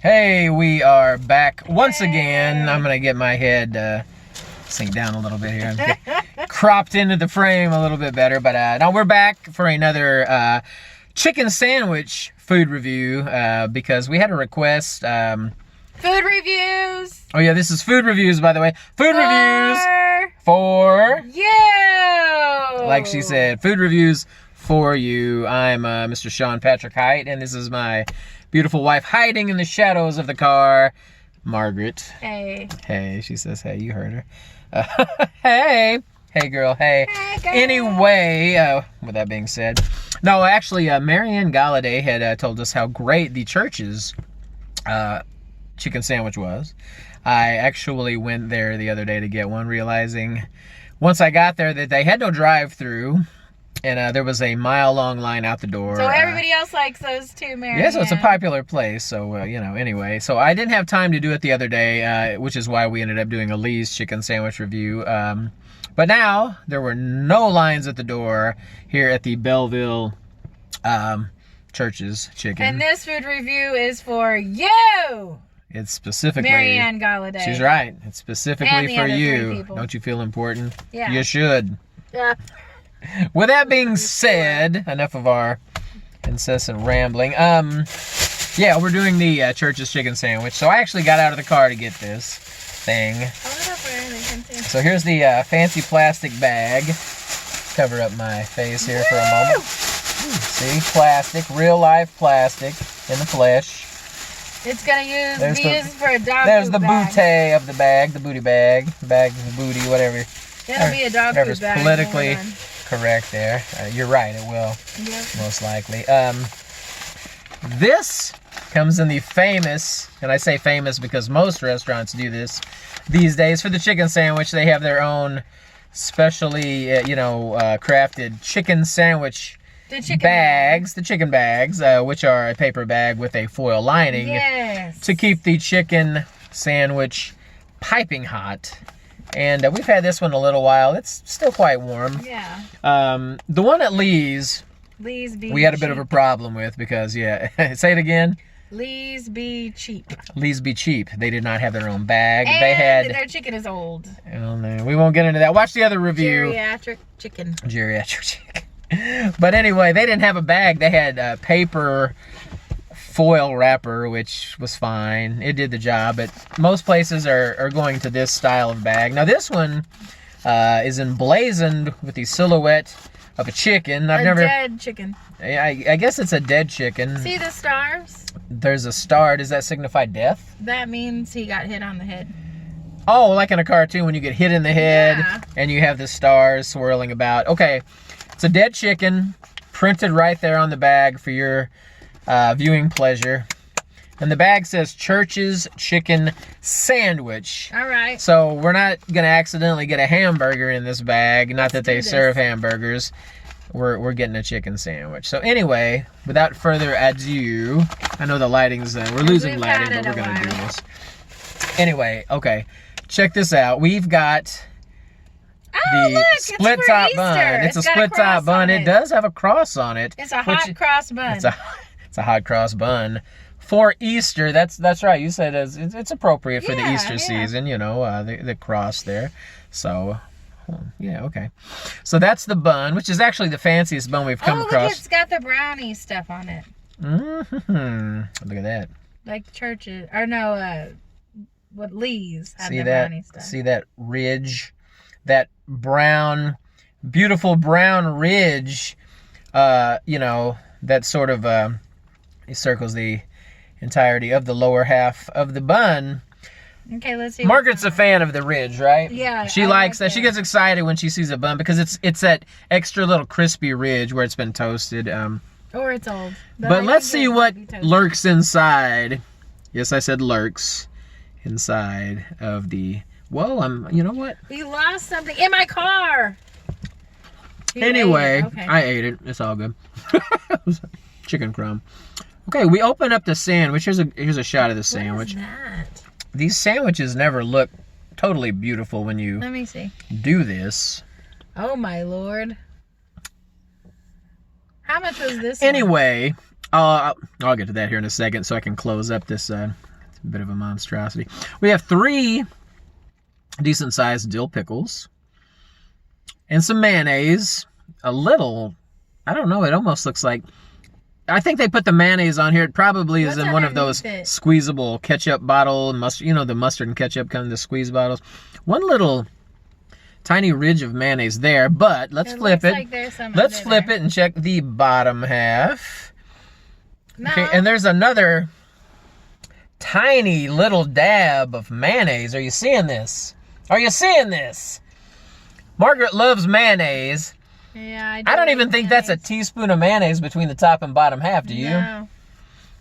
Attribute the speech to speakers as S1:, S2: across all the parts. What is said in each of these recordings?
S1: Hey, we are back once again. I'm gonna get my head sink down a little bit here. Get cropped into the frame a little bit better. But now we're back for another chicken sandwich food review because we had a request.
S2: Food reviews.
S1: Oh yeah, this is food reviews, by the way. Food reviews for
S2: you.
S1: Like she said, food reviews for you. I'm Mr. Sean Patrick Height, and this is my beautiful wife hiding in the shadows of the car, Margaret.
S2: Hey.
S1: Hey, she says, hey, you heard her. Hey. Hey, girl, hey.
S2: Hey, girl.
S1: Anyway, with that being said, no, actually, Marianne Galladay had told us how great the church's chicken sandwich was. I actually went there the other day to get one, realizing once I got there that they had no drive-through. And there was a mile-long line out the door.
S2: So everybody else likes those too, Mary.
S1: Yeah, so it's a popular place. So, anyway. So I didn't have time to do it the other day, which is why we ended up doing a Lee's chicken sandwich review. But now, there were no lines at the door here at the Belleville Church's Chicken.
S2: And this food review is for you.
S1: It's specifically...
S2: Marianne Galladay.
S1: She's right. It's specifically for you. Don't you feel important?
S2: Yeah.
S1: You should.
S2: Yeah.
S1: With that being said, enough of our incessant rambling. Yeah, we're doing the Church's chicken sandwich. So I actually got out of the car to get this thing. So here's the fancy plastic bag. Cover up my face here for a moment. See, plastic, real life plastic in the flesh.
S2: It's gonna be used for a dog
S1: There's
S2: food
S1: the
S2: bag.
S1: bootay of the bag, the booty bag, the bag of the booty, whatever.
S2: It'll be a dog food bag.
S1: Politically correct there. You're right, it will.
S2: Yep.
S1: Most likely. This comes in the famous, and I say famous because most restaurants do this these days. For the chicken sandwich, they have their own specially, crafted chicken sandwich bags. The chicken bags, which are a paper bag with a foil lining to keep the chicken sandwich piping hot. And we've had this one a little while. It's still quite warm.
S2: Yeah.
S1: The one at Lee's we had a bit of a problem with because, say it again.
S2: Lee's be cheap.
S1: Lee's be cheap. They did not have their own bag.
S2: And their chicken is old.
S1: Oh, no. We won't get into that. Watch the other review.
S2: Geriatric chicken.
S1: But anyway, they didn't have a bag. They had paper foil wrapper, which was fine. It did the job, but most places are going to this style of bag. Now this one is emblazoned with the silhouette of a chicken.
S2: Dead chicken.
S1: I guess it's a dead chicken.
S2: See the stars?
S1: There's a star. Does that signify death?
S2: That means he got hit on the head.
S1: Oh, like in a cartoon when you get hit in the head and you have the stars swirling about. Okay, it's a dead chicken printed right there on the bag for your viewing pleasure. And the bag says Church's Chicken Sandwich.
S2: All right.
S1: So we're not going to accidentally get a hamburger in this bag. Not that they serve hamburgers. We're getting a chicken sandwich. So anyway, without further ado, I know the lighting's... we're losing lighting, but we're going to do this. Anyway, okay. Check this out. We've got... split top bun. It's a split top bun. It does have a cross on it.
S2: It's a hot cross bun.
S1: It's a hot cross bun for Easter. That's right. You said it's appropriate for the Easter season. The cross there. So okay. So that's the bun, which is actually the fanciest bun we've come across.
S2: Look, it's got the brownie stuff on it.
S1: Look at that.
S2: Like Church's, or no, what Lee's had the brownie stuff.
S1: See that ridge? That brown, beautiful brown ridge, that sort of it circles the entirety of the lower half of the bun.
S2: Okay, let's see.
S1: Margaret's a fan of the ridge, right?
S2: Yeah.
S1: She likes that. She gets excited when she sees a bun because it's that extra little crispy ridge where it's been toasted.
S2: Or it's old.
S1: But let's see what lurks inside. Yes, I said lurks inside of the... Whoa, you know what?
S2: We lost something in my car.
S1: Anyway, I ate it. It's all good. Chicken crumb. Okay, we open up the sandwich. Here's a shot of the sandwich.
S2: What is that?
S1: These sandwiches never look totally beautiful when you
S2: Let me see.
S1: do this.
S2: Oh my Lord. How much was this
S1: Anyway, I'll get to that here in a second so I can close up this A bit of a monstrosity. We have 3 decent-sized dill pickles. And some mayonnaise. A little, I don't know, it almost looks like, I think they put the mayonnaise on here. It probably is in one of those squeezable ketchup bottle, mustard, you know, the mustard and ketchup come in the squeeze bottles. One little tiny ridge of mayonnaise there, but let's flip it.
S2: Like
S1: let's flip it and check the bottom half. No. Okay, and there's another tiny little dab of mayonnaise. Are you seeing this? Are you seeing this? Margaret loves mayonnaise.
S2: Yeah,
S1: I don't even think that's a teaspoon of mayonnaise between the top and bottom half, do you?
S2: No.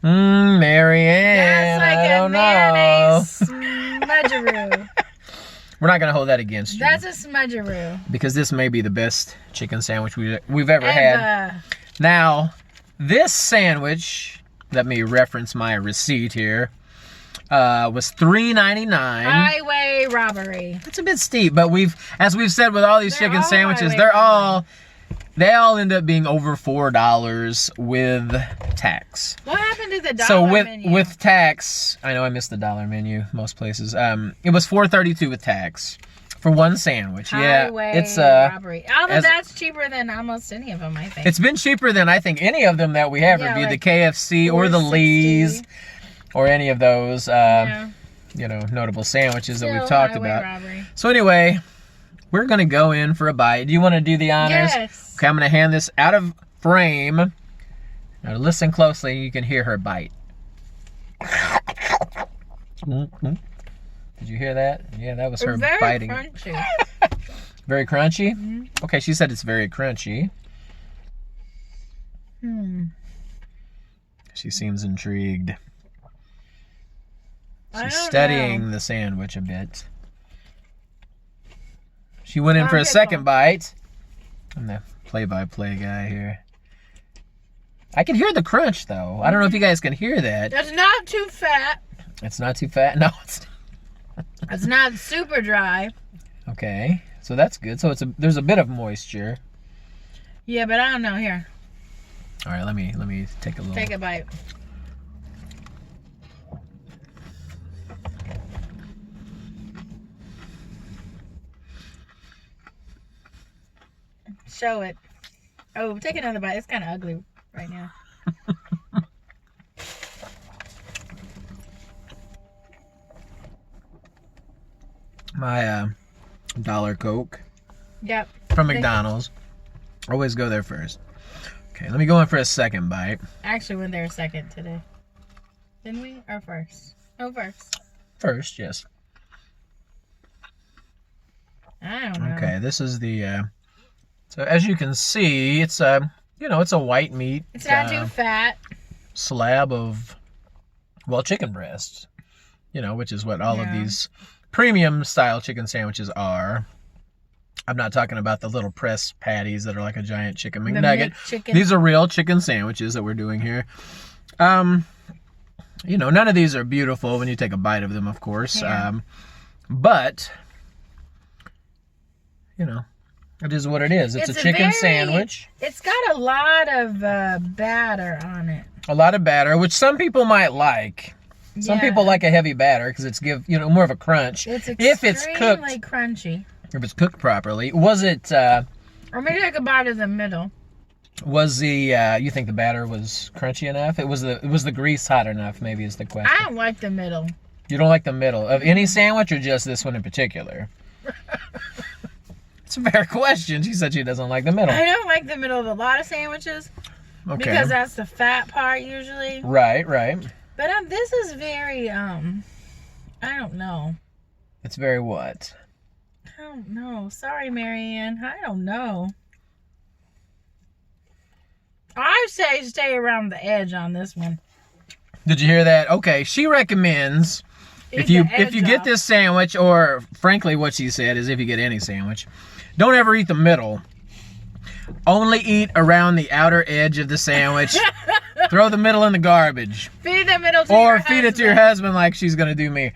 S1: Marianne,
S2: that's like
S1: I don't
S2: know. Smudgeroo.
S1: We're not going to hold that against you.
S2: That's a smudgeroo.
S1: Because this may be the best chicken sandwich we've ever had. Now, this sandwich, let me reference my receipt here, was $3.99.
S2: Highway robbery.
S1: It's a bit steep, but as we've said with all these chicken sandwiches, they all end up being over $4 with tax.
S2: What happened to the dollar menu?
S1: With tax, I know I missed the dollar menu most places. It was $4.32 with tax for one sandwich.
S2: Highway
S1: it's
S2: robbery. Although that's cheaper than almost any of them, I think.
S1: It's been cheaper than I think any of them that we have reviewed. Like the KFC or the Lee's. Or any of those, you know, notable sandwiches that we've talked about.
S2: Robbery.
S1: So anyway, we're going to go in for a bite. Do you want to do the honors?
S2: Yes.
S1: Okay, I'm going to hand this out of frame. Now listen closely. You can hear her bite. Did you hear that? Yeah, that was her biting.
S2: Very crunchy.
S1: Very crunchy? Mm-hmm. Okay, she said it's very crunchy. She seems intrigued. She's studying the sandwich a bit. She went in for a second bite. I'm the play-by-play guy here. I can hear the crunch, though. I don't know if you guys can hear that.
S2: It's not too fat.
S1: It's not too fat? No, it's not.
S2: It's not super dry.
S1: Okay, so that's good. So there's a bit of moisture.
S2: Yeah, but I don't know. Here.
S1: All right, let me take a little.
S2: Take a bite. Show it. Oh, take another bite. It's kind of ugly right now.
S1: My dollar Coke.
S2: Yep.
S1: From McDonald's. Always go there first. Okay, let me go in for a second bite.
S2: Actually went there second today. Didn't we? Or first? No, first.
S1: First, yes.
S2: I don't know.
S1: Okay, this is the so as you can see, it's it's a white meat.
S2: It's not too fat.
S1: Slab of chicken breasts. Which is what all of these premium style chicken sandwiches are. I'm not talking about the little pressed patties that are like a giant chicken McNugget. These are real chicken sandwiches that we're doing here. None of these are beautiful when you take a bite of them, of course.
S2: Yeah.
S1: But it is what it is. It's a chicken sandwich.
S2: It's got a lot of batter on it.
S1: A lot of batter, which some people might like. Some people like a heavy batter because it's more of a crunch.
S2: It's
S1: if it's cooked
S2: crunchy.
S1: If it's cooked properly. Was it?
S2: Or maybe take a bite of the middle.
S1: Was you think the batter was crunchy enough? It was the grease hot enough? Maybe is the question.
S2: I don't like the middle.
S1: You don't like the middle of any sandwich, or just this one in particular? It's a fair question. She said she doesn't like the middle.
S2: I don't like the middle of a lot of sandwiches. Okay. Because that's the fat part usually.
S1: Right.
S2: But this is very, I don't know.
S1: It's very what?
S2: I don't know. Sorry, Marianne. I don't know. I say stay around the edge on this one.
S1: Did you hear that? Okay, she recommends if you get this sandwich, or frankly what she said is if you get any sandwich, don't ever eat the middle. Only eat around the outer edge of the sandwich. Throw the middle in the garbage.
S2: Feed the middle to your husband. Or
S1: feed it to your husband like she's going to do me.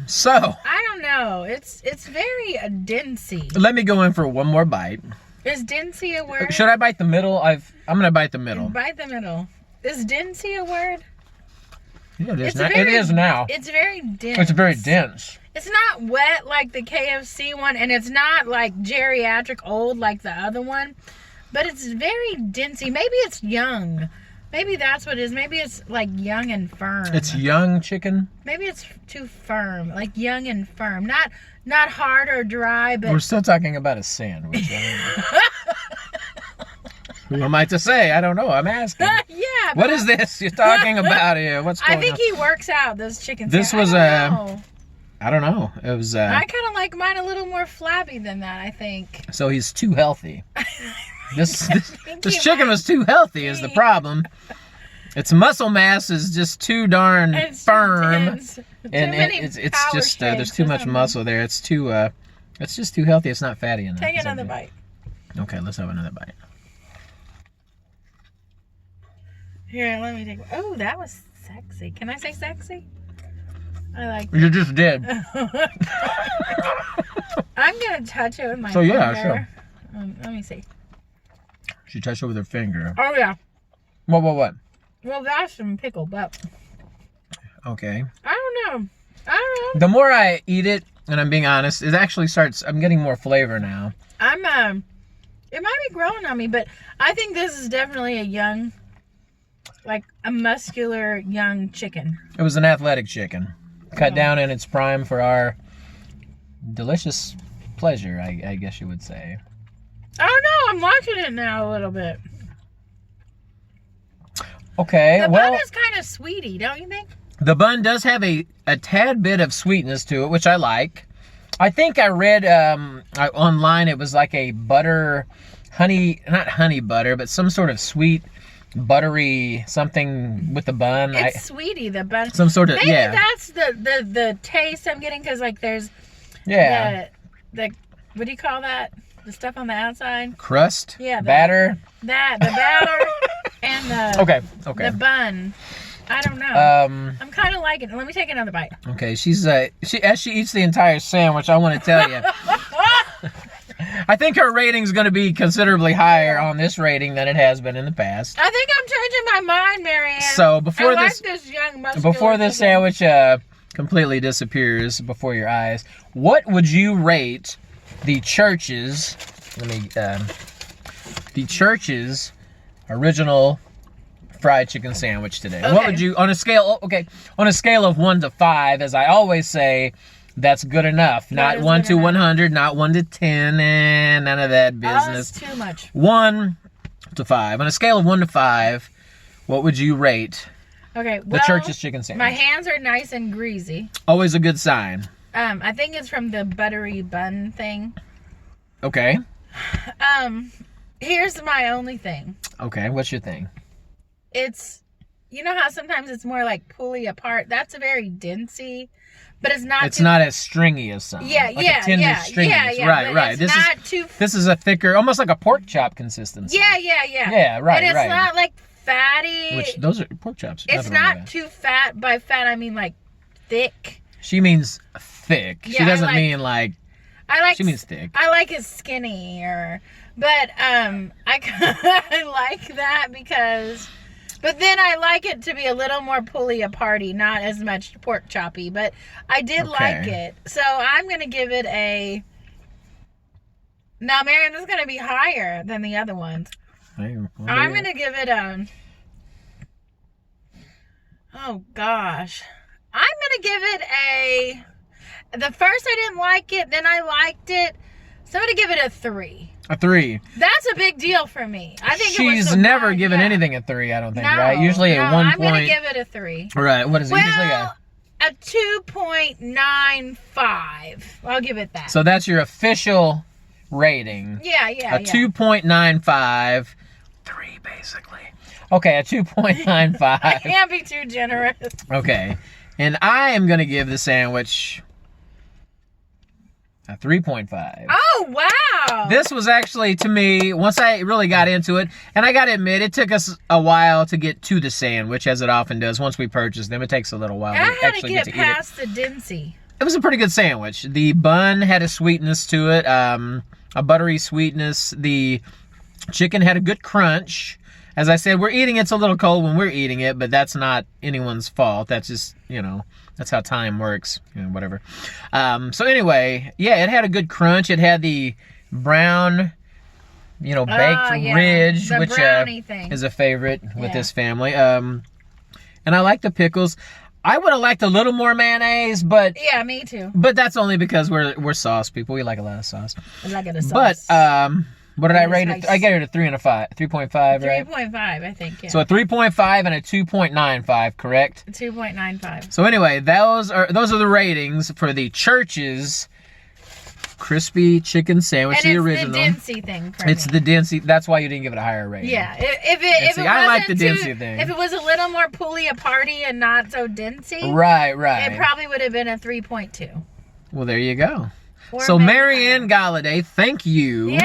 S1: So.
S2: I don't know. It's very densey.
S1: Let me go in for one more bite.
S2: Is densey a word?
S1: Should I bite the middle? I'm going to bite the middle.
S2: Bite the middle. Is densey a word?
S1: Yeah, it is now. It is now.
S2: It's very dense.
S1: It's very dense.
S2: It's not wet like the KFC one, and it's not like geriatric old like the other one, but it's very densey. Maybe it's young. Maybe that's what it is. Maybe it's like young and firm.
S1: It's young chicken?
S2: Maybe it's too firm. Like young and firm. Not hard or dry, but...
S1: We're still talking about a sandwich. Who am I to say? I don't know. I'm asking.
S2: Yeah.
S1: What is this you're talking about here? What's going on?
S2: I think he works out those chicken
S1: This was I don't know. It was.
S2: I kind of like mine a little more flabby than that, I think.
S1: So he's too healthy. This chicken was too healthy is the problem. Its muscle mass is just too darn firm, and it's just there's too much muscle there. It's just too healthy. It's not fatty enough.
S2: Take another bite.
S1: Okay, let's have another bite.
S2: Here, let me take. Oh, that was sexy. Can I say sexy? I like.
S1: You just did.
S2: I'm gonna touch it with my finger.
S1: Yeah, sure.
S2: Let me see.
S1: She touched it with her finger.
S2: Oh yeah.
S1: What?
S2: Well, that's some pickle, but.
S1: Okay.
S2: I don't know.
S1: The more I eat it, and I'm being honest, it actually starts. I'm getting more flavor now.
S2: It might be growing on me, but I think this is definitely a young, like a muscular young chicken.
S1: It was an athletic chicken, cut down in its prime for our delicious pleasure, I guess you would say.
S2: I don't know. I'm liking it now a little bit.
S1: Okay,
S2: the bun is kind of sweety, don't you think?
S1: The bun does have a tad bit of sweetness to it, which I like. I think I read online it was like a butter, not honey butter, but some sort of sweet, buttery something with the bun.
S2: It's sweetie, the bun.
S1: Some sort of,
S2: Maybe
S1: yeah.
S2: that's the taste I'm getting, because like there's the what do you call that? The stuff on the outside?
S1: Crust?
S2: Yeah.
S1: Batter?
S2: The batter and the
S1: Okay.
S2: the bun. I don't know. I'm kind of liking it. Let me take another bite.
S1: Okay, she's as she eats the entire sandwich, I want to tell you. I think her rating's going to be considerably higher on this rating than it has been in the past.
S2: I think I'm changing my mind, Marianne.
S1: So before this sandwich completely disappears before your eyes, what would you rate the Church's original fried chicken sandwich today?
S2: Okay.
S1: What would you, on a scale of 1 to 5, as I always say, that's good enough. Not 1 to 100, not 1 to 10, and none of that business.
S2: Oh, that's too much.
S1: 1 to 5. On a scale of 1 to 5, what would you rate the Church's chicken sandwich?
S2: My hands are nice and greasy.
S1: Always a good sign.
S2: I think it's from the buttery bun thing.
S1: Okay.
S2: Here's my only thing.
S1: Okay, what's your thing?
S2: It's, you know how sometimes it's more like pulley apart? That's a very densey, but it's not.
S1: It's not as stringy as some.
S2: Yeah,
S1: like a tender stringy. Right. This is a thicker, almost like a pork chop consistency.
S2: Yeah.
S1: Yeah, right.
S2: And it's not like fatty.
S1: Which those are pork chops.
S2: It's not too fat. By fat, I mean like thick.
S1: She means thick.
S2: Yeah,
S1: she doesn't mean like. She means thick.
S2: I like it skinnier, but I like that because. But then I like it to be a little more pulley aparty, not as much pork choppy. But I did like it, so I'm gonna give it a. Now, Marianne, this is gonna be higher than the other ones. I'm gonna give it a. Oh gosh, I'm gonna give it a. The first I didn't like it, then I liked it, so I'm gonna give it a 3.
S1: A 3.
S2: That's a big deal for me. I think
S1: she's never given anything a 3. I don't think, right? Usually a 1 point.
S2: I'm gonna give it a 3.
S1: Right. What is it usually?
S2: A 2.95. I'll give it that.
S1: So that's your official rating.
S2: Yeah.
S1: A 2.95. 3 basically. Okay, a 2.95.
S2: I can't be too generous.
S1: Okay, and I am gonna give the sandwich a 3.5.
S2: Oh, wow.
S1: This was actually, to me, once I really got into it, and I gotta admit, it took us a while to get to the sandwich, as it often does. Once we purchase them, it takes a little while to actually get to
S2: past the densey.
S1: It was a pretty good sandwich. The bun had a sweetness to it, a buttery sweetness. The chicken had a good crunch, as I said, we're eating it's a little cold when we're eating it, but that's not anyone's fault. That's just, that's how time works, whatever. So anyway, yeah, it had a good crunch. It had the brown, baked ridge,
S2: the
S1: which is a favorite with this family. And I like the pickles. I would have liked a little more mayonnaise, but
S2: yeah, me too.
S1: But that's only because we're sauce people. We like a lot of sauce.
S2: I like it a sauce.
S1: But what did I rate it? I gave it a 3 and a 5, 3.5, right?
S2: 3.5, I think. Yeah.
S1: So a 3.5 and a 2.95, correct?
S2: 2.95.
S1: So anyway, those are the ratings for the Church's crispy chicken sandwich,
S2: and
S1: the original.
S2: It's the Densey thing for
S1: It's
S2: me.
S1: the Densey. That's why you didn't give it a higher rating.
S2: Yeah, if it
S1: I like the
S2: wasn't
S1: Densey thing.
S2: If it was a little more pulley-aparty and not so Densey,
S1: Right.
S2: it probably would have been a 3.2.
S1: Well, there you go.
S2: Or
S1: So
S2: maybe
S1: Marianne Galladay, thank you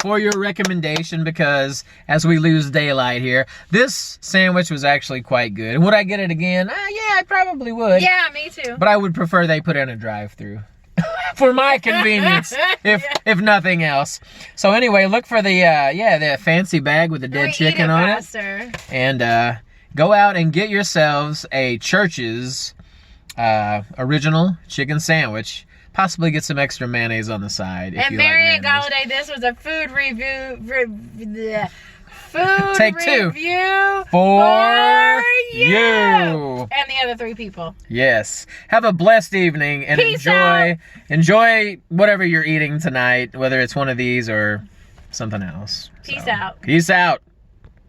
S1: for your recommendation, because as we lose daylight here, this sandwich was actually quite good. Would I get it again? Yeah, I probably would.
S2: Yeah, me too.
S1: But I would prefer they put in a drive-through. For my convenience, if nothing else. So anyway, look for the fancy bag with the dead chicken on it. And go out and get yourselves a Church's original chicken sandwich. Possibly get some extra mayonnaise on the side.
S2: And Marianne Galladay, this was a food review.
S1: Take two.
S2: Review
S1: for you.
S2: And the other 3 people.
S1: Yes. Have a blessed evening and enjoy whatever you're eating tonight, whether it's one of these or something else.
S2: Peace out.
S1: Peace out.